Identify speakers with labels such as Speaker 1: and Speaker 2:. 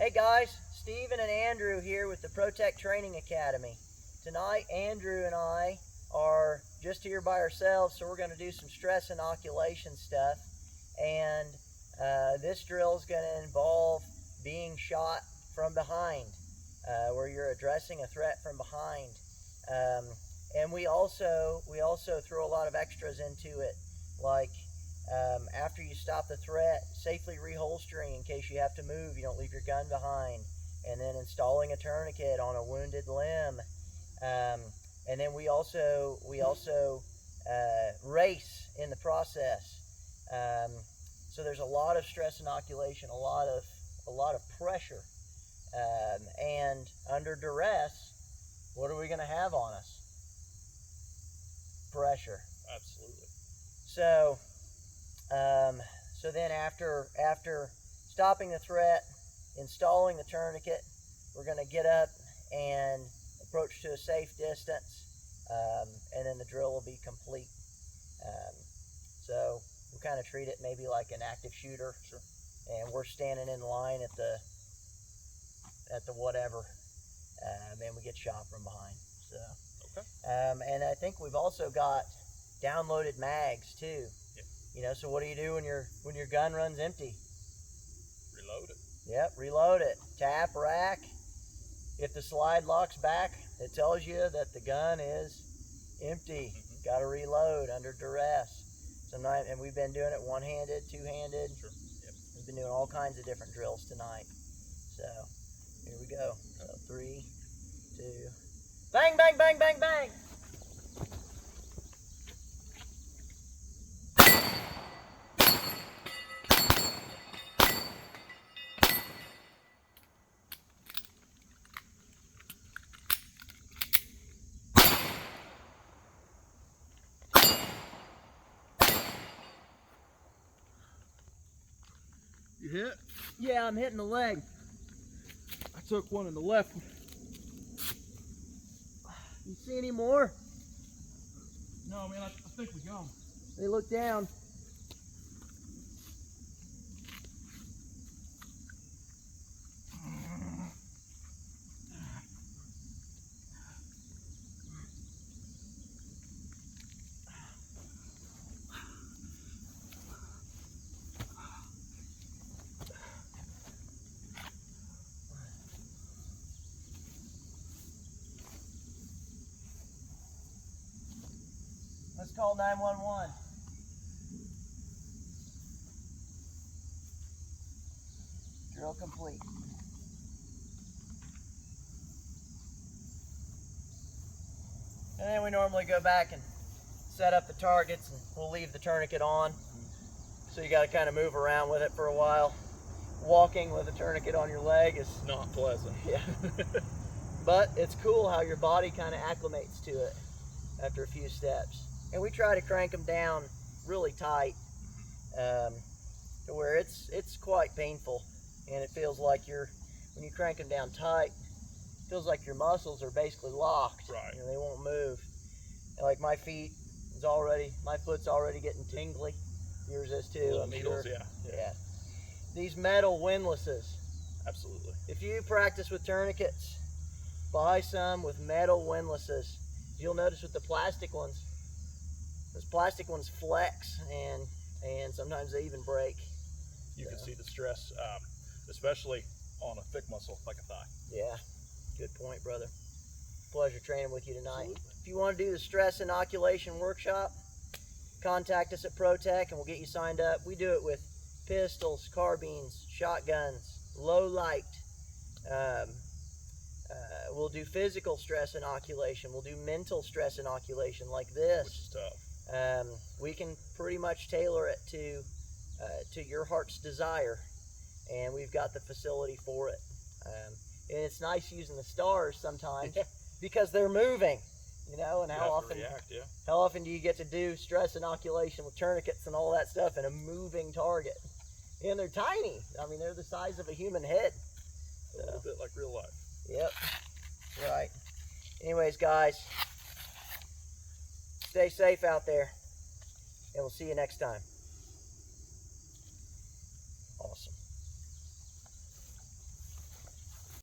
Speaker 1: Hey guys, Steven and Andrew here with the ProTEQ Training Academy. Tonight, Andrew and I are just here by ourselves, so we're going to do some stress inoculation stuff. And this drill is going to involve being shot from behind, where you're addressing a threat from behind. And we also throw a lot of extras into it, like after you stop the threat, safely reholstering in case you have to move, you don't leave your gun behind, and then installing a tourniquet on a wounded limb. And then we also race in the process. So there's a lot of stress inoculation, a lot of pressure, and under duress, what are we going to have on us? Pressure.
Speaker 2: Absolutely.
Speaker 1: So then after stopping the threat, installing the tourniquet, we're going to get up and approach to a safe distance, and then the drill will be complete. So we kind of treat it maybe like an active shooter.
Speaker 2: Sure. And
Speaker 1: we're standing in line at the whatever, and we get shot from behind. So.
Speaker 2: Okay.
Speaker 1: And I think we've also got downloaded mags too.
Speaker 2: Yeah.
Speaker 1: You know, so what do you do when your gun runs empty?
Speaker 2: Reload it.
Speaker 1: Yep, reload it. Tap, rack. If the slide locks back, it tells you that the gun is empty.
Speaker 2: Mm-hmm.
Speaker 1: Got to reload under duress. Sometimes, and we've been doing it one-handed, two-handed.
Speaker 2: Sure. Yep.
Speaker 1: We've been doing all kinds of different drills tonight. So here we go. So 3, 2, bang, bang, bang, bang, bang.
Speaker 3: You hit?
Speaker 1: Yeah, I'm hitting the leg.
Speaker 3: I took one in the left.
Speaker 1: You see any more?
Speaker 3: No, man, I think we got him.
Speaker 1: They look down. Let's call 911. Drill complete. And then we normally go back and set up the targets, and we'll leave the tourniquet on. So you got to kind of move around with it for a while. Walking with a tourniquet on your leg is
Speaker 2: not pleasant.
Speaker 1: Yeah. But it's cool how your body kind of acclimates to it after a few steps. And we try to crank them down really tight, to where it's quite painful, and it feels like when you crank them down tight, it feels like your muscles are basically locked.
Speaker 2: Right.
Speaker 1: You know, they won't move. And like my foot's already getting tingly. Yours is too.
Speaker 2: Little
Speaker 1: I'm
Speaker 2: needles,
Speaker 1: sure.
Speaker 2: Yeah.
Speaker 1: These metal windlasses.
Speaker 2: Absolutely.
Speaker 1: If you practice with tourniquets, buy some with metal windlasses. You'll notice with the plastic ones, those plastic ones flex, and sometimes they even break.
Speaker 2: You can see the stress, especially on a thick muscle like a thigh.
Speaker 1: Yeah, good point, brother. Pleasure training with you tonight.
Speaker 2: Absolutely.
Speaker 1: If you want to do the stress inoculation workshop, contact us at ProTEQ and we'll get you signed up. We do it with pistols, carbines, shotguns, low light. We'll do physical stress inoculation. We'll do mental stress inoculation like this.
Speaker 2: Which is tough.
Speaker 1: We can pretty much tailor it to your heart's desire, and we've got the facility for it. And it's nice using the stars sometimes because they're moving, you know. And how often do you get to do stress inoculation with tourniquets and all that stuff and a moving target? And they're tiny. I mean, they're the size of a human head.
Speaker 2: A little bit like real life.
Speaker 1: Yep. Right. Anyways, guys, stay safe out there, and we'll see you next time. Awesome.